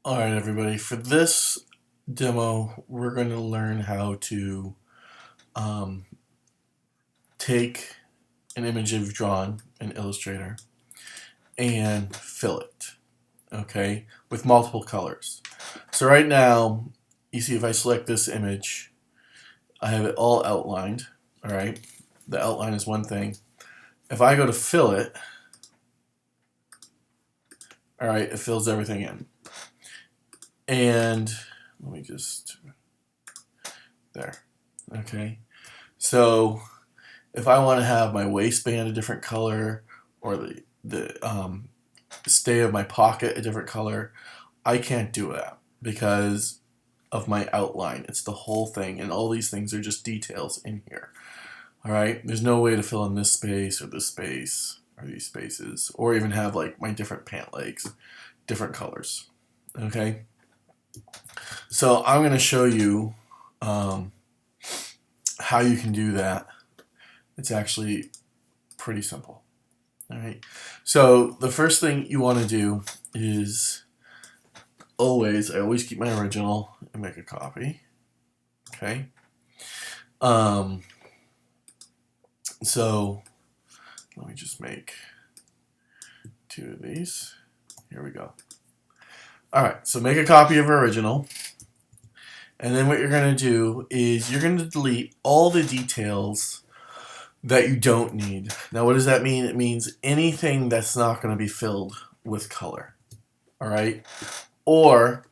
Alright everybody, for this demo we're going to learn how to um, take an image you've drawn in Illustrator and fill it, okay, with multiple colors. So right now, you see if I select this image, I have it all outlined, alright, the outline is one thing. If I go to fill it, alright, it fills everything in. And let me just, there, okay. So if I want to have my waistband a different color or the stay of my pocket a different color, I can't do that because of my outline. It's the whole thing, and all these things are just details in here. All right, there's no way to fill in this space or these spaces, or even have like my different pant legs, different colors. Okay, so I'm going to show you how you can do that. It's actually pretty simple. All right. So the first thing you want to do is I always keep my original and make a copy. Okay. Um, so let me just make 2 of these. Here we go. All right. So make a copy of original. And then what you're going to do is you're going to delete all the details that you don't need. Now, what does that mean? It means anything that's not going to be filled with color. All right. Or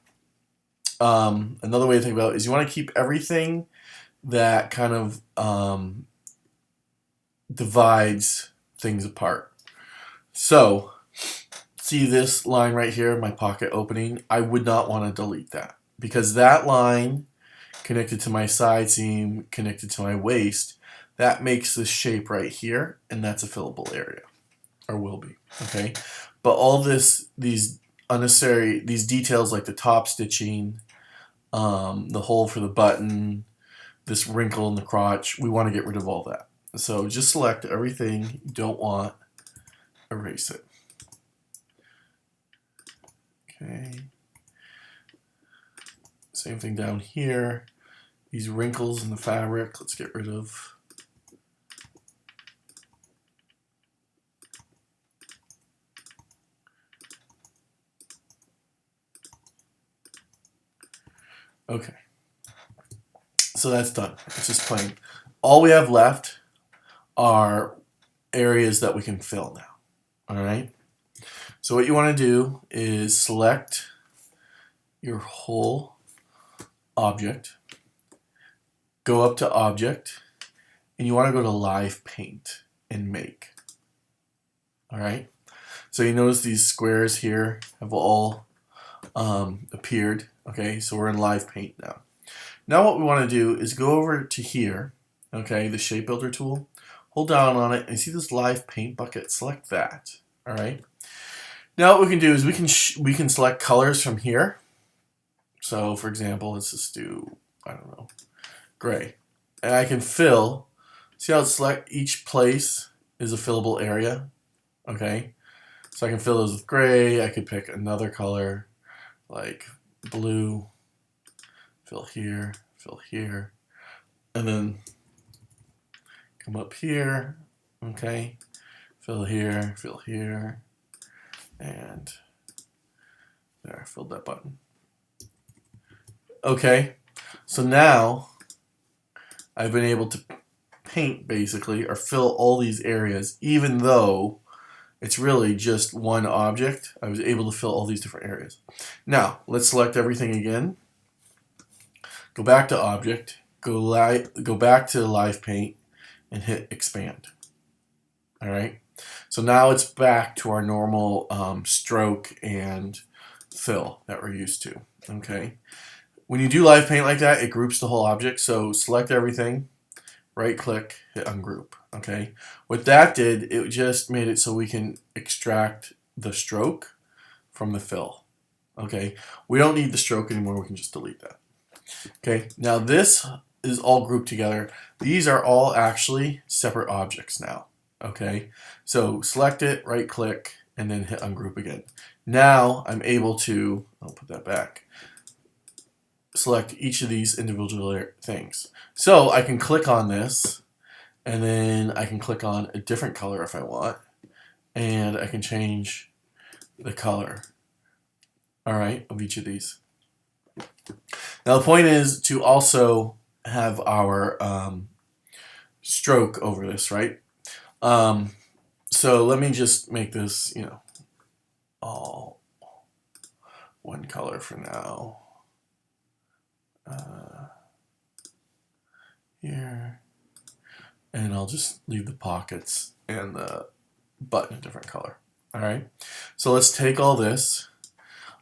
another way to think about it is you want to keep everything that kind of divides things apart. So, see this line right here, my pocket opening? I would not want to delete that because that line connected to my side seam, connected to my waist, that makes this shape right here, and that's a fillable area, or will be, okay? But all these unnecessary, these details like the top stitching, the hole for the button, this wrinkle in the crotch, we want to get rid of all that. So just select everything you don't want, erase it. Okay. Same thing down here. These wrinkles in the fabric, let's get rid of. Okay. So that's done. It's just plain. All we have left are areas that we can fill now. All right. So what you want to do is select your whole object, go up to object, and you want to go to live paint and make. All right. So you notice these squares here have all appeared. Okay. So we're in live paint now. Now what we want to do is go over to here, okay, the shape builder tool, hold down on it, and see this live paint bucket, select that, all right. Now what we can do is we can select colors from here. So for example, let's just do, I don't know, gray. And I can fill, see how it's select each place is a fillable area, okay. So I can fill those with gray, I could pick another color like blue, fill here, and then come up here, okay, fill here, and there, I filled that button. Okay, so now I've been able to paint basically, or fill all these areas, even though it's really just one object. I was able to fill all these different areas. Now, let's select everything again. Go back to object, go back to live paint, and hit expand. All right. So now it's back to our normal stroke and fill that we're used to. Okay. When you do live paint like that, it groups the whole object. So select everything, right click, hit ungroup. Okay. What that did, it just made it so we can extract the stroke from the fill. Okay. We don't need the stroke anymore. We can just delete that. Okay, now this is all grouped together. These are all actually separate objects now. Okay, so select it, right click, and then hit ungroup again. Now I'm able to, I'll put that back, select each of these individual things. So I can click on this, and then I can click on a different color if I want, and I can change the color, all right, of each of these. Now the point is to also have our stroke over this, right? So let me just make this, you know, all one color for now. Here. And I'll just leave the pockets and the button a different color. All right. So let's take all this.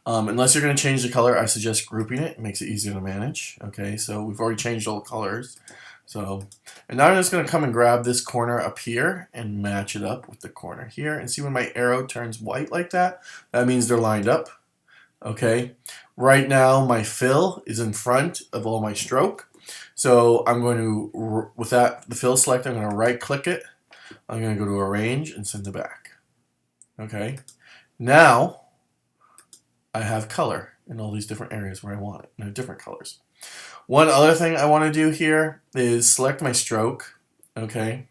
Unless you're going to change the color, I suggest grouping it. It makes it easier to manage. Okay, so we've already changed all the colors. So, and now I'm just going to come and grab this corner up here and match it up with the corner here. And see when my arrow turns white like that? That means they're lined up. Okay, right now my fill is in front of all my stroke. So I'm going to, with that, the fill select, I'm going to right click it. I'm going to go to arrange and send it back. Okay, now I have color in all these different areas where I want it, and I have different colors. One other thing I want to do here is select my stroke. Okay,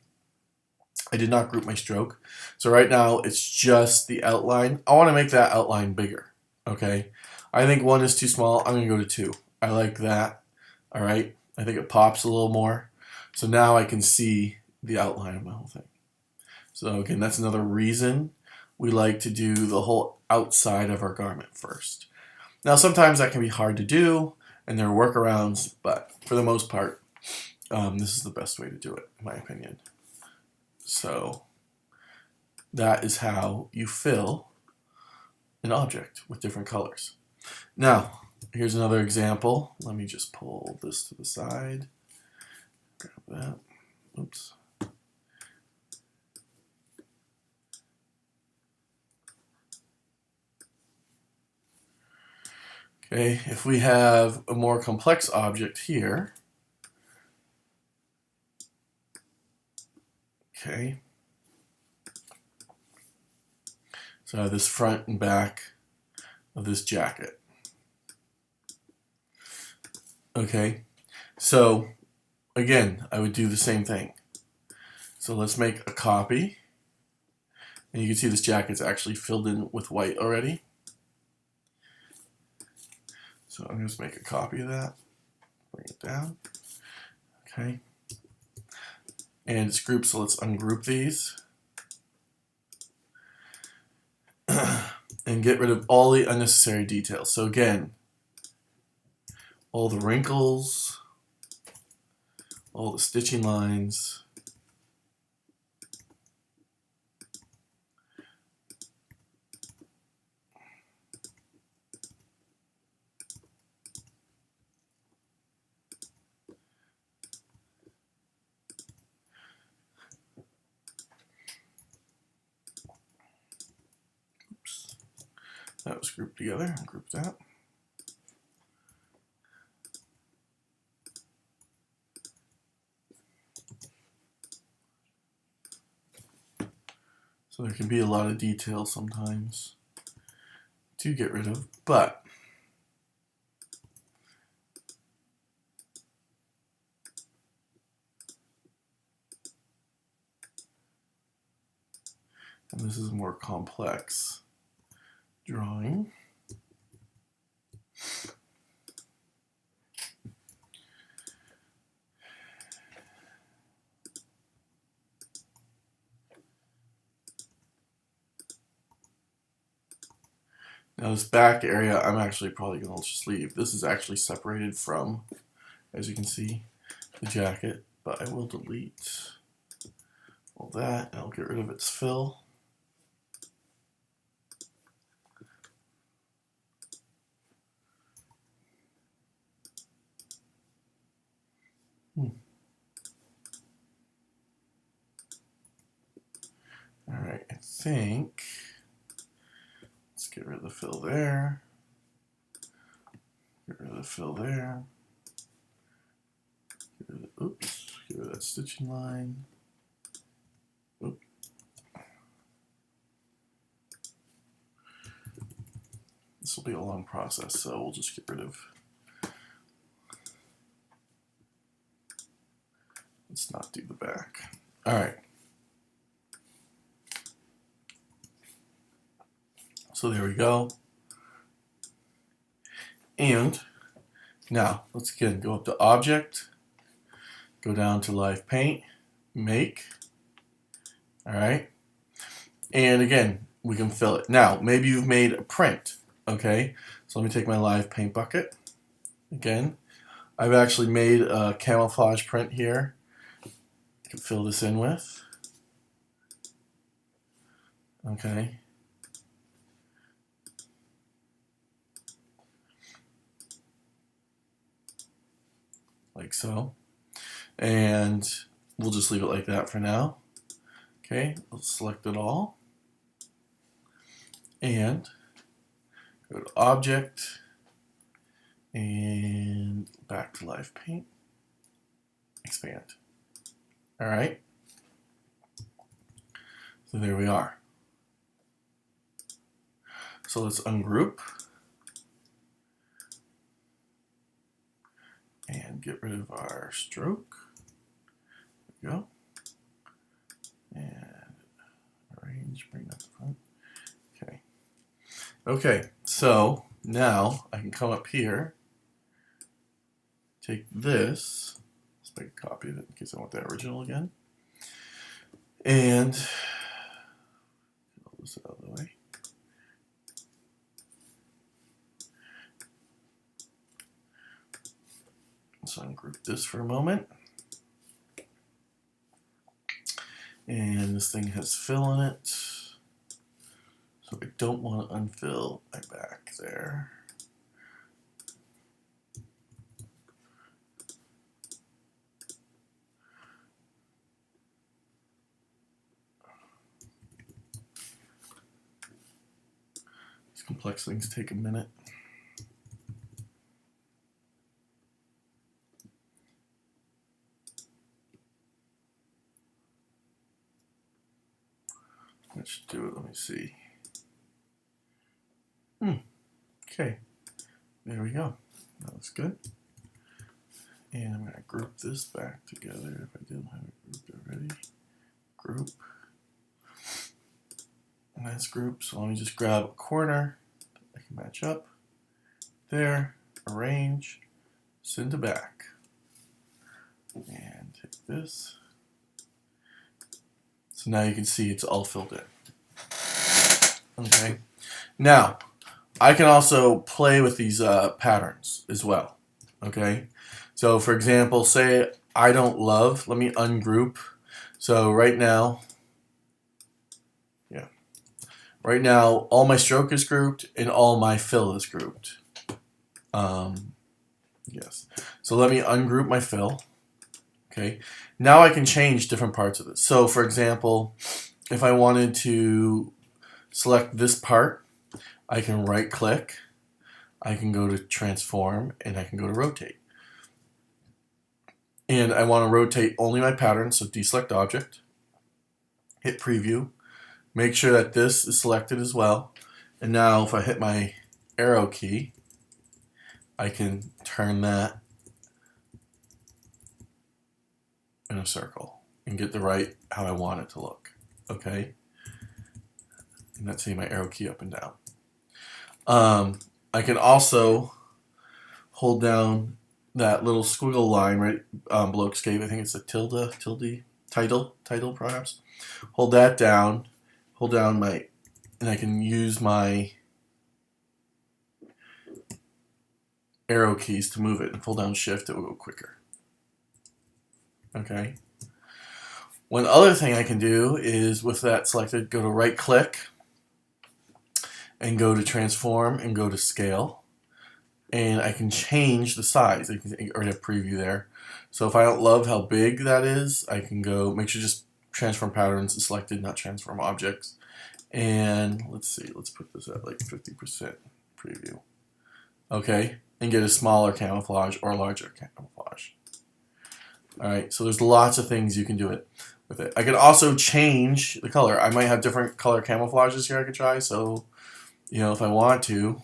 I did not group my stroke. So right now it's just the outline. I want to make that outline bigger. Okay, I think 1 is too small. I'm going to go to 2. I like that. All right, I think it pops a little more. So now I can see the outline of my whole thing. So again, that's another reason we like to do the whole outside of our garment first. Now sometimes that can be hard to do, and there are workarounds, but for the most part, this is the best way to do it, in my opinion. So that is how you fill an object with different colors. Now, here's another example. Let me just pull this to the side. Grab that. Oops. Okay, if we have a more complex object here, okay, so I have this front and back of this jacket. Okay, so again, I would do the same thing. So let's make a copy. And you can see this jacket's actually filled in with white already. So I'm going to make a copy of that. Bring it down. Okay. And it's grouped, so let's ungroup these. And get rid of all the unnecessary details. So again, all the wrinkles, all the stitching lines, oops, that was grouped together. Group that. So there can be a lot of detail sometimes to get rid of, but and this is more complex drawing. Now this back area, I'm actually probably going to just leave. This is actually separated from, as you can see, the jacket, but I will delete all that, and I'll get rid of its fill. All right, I think, let's get rid of the fill there. Get rid of the fill there. Get rid of, oops, get rid of that stitching line. Oops. This will be a long process, so we'll just get rid of. Let's not do the back. All right. So there we go. And now let's again go up to Object, go down to Live Paint, Make. All right. And again, we can fill it. Now, maybe you've made a print. Okay. So let me take my Live Paint bucket. Again, I've actually made a camouflage print here. I can fill this in with. Okay. Like so. And we'll just leave it like that for now. Okay, let's select it all. And go to Object and back to Live Paint. Expand. All right. So there we are. So let's ungroup and get rid of our stroke. There we go. And arrange, bring up the front. Okay. Okay, so now I can come up here, take this, let's make a copy of it in case I want that original again, and pull this out of the way. So ungroup this for a moment. And this thing has fill in it. So I don't want to unfill my back there. These complex things take a minute. Let's do it. Let me see. Okay. There we go. That looks good. And I'm going to group this back together if I didn't have it grouped already. Group. And that's group. So let me just grab a corner that I can match up. There. Arrange. Send to back. And take this. So now you can see it's all filled in. Okay. Now, I can also play with these patterns as well. Okay. So for example, say I don't love, let me ungroup. So right now, right now all my stroke is grouped and all my fill is grouped. Yes. So let me ungroup my fill. Okay. Now I can change different parts of this. So for example, if I wanted to select this part, I can right click, I can go to transform, and I can go to rotate. And I want to rotate only my pattern, so deselect object, hit preview, make sure that this is selected as well. And now if I hit my arrow key, I can turn that in a circle and get the right how I want it to look. Okay? And that's hitting my arrow key up and down. I can also hold down that little squiggle line right below escape. I think it's a tilde, title perhaps. Hold that down, hold down my, and I can use my arrow keys to move it, and pull down shift, it will go quicker. Okay. One other thing I can do is with that selected, go to right click and go to transform and go to scale. And I can change the size. You can already have preview there. So if I don't love how big that is, I can go, make sure just transform patterns is selected, not transform objects. And let's see, let's put this at like 50% preview. Okay, and get a smaller camouflage or a larger camouflage. All right, so there's lots of things you can do with it. I can also change the color. I might have different color camouflages here I could try. So, you know, if I want to,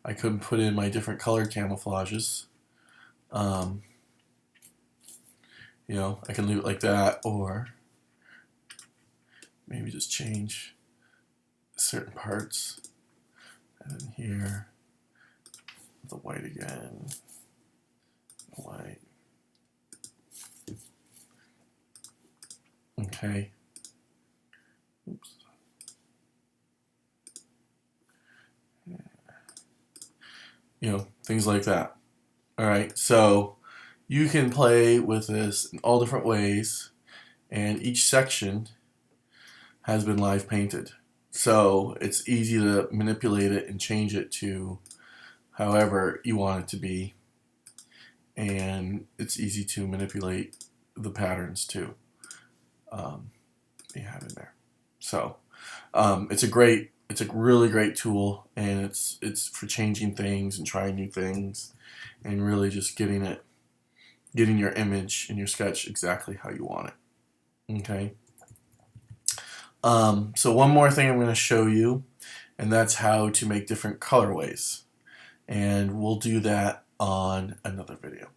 I could put in my different color camouflages. You know, I can leave it like that, or maybe just change certain parts. And then here, the white again, the white. Okay. Oops. You know, things like that. All right, so you can play with this in all different ways, and each section has been live painted. So it's easy to manipulate it and change it to however you want it to be, and it's easy to manipulate the patterns too. You have in there. So it's a really great tool, and it's for changing things and trying new things, and really just getting your image and your sketch exactly how you want it. Okay. So one more thing I'm going to show you, and that's how to make different colorways, and we'll do that on another video.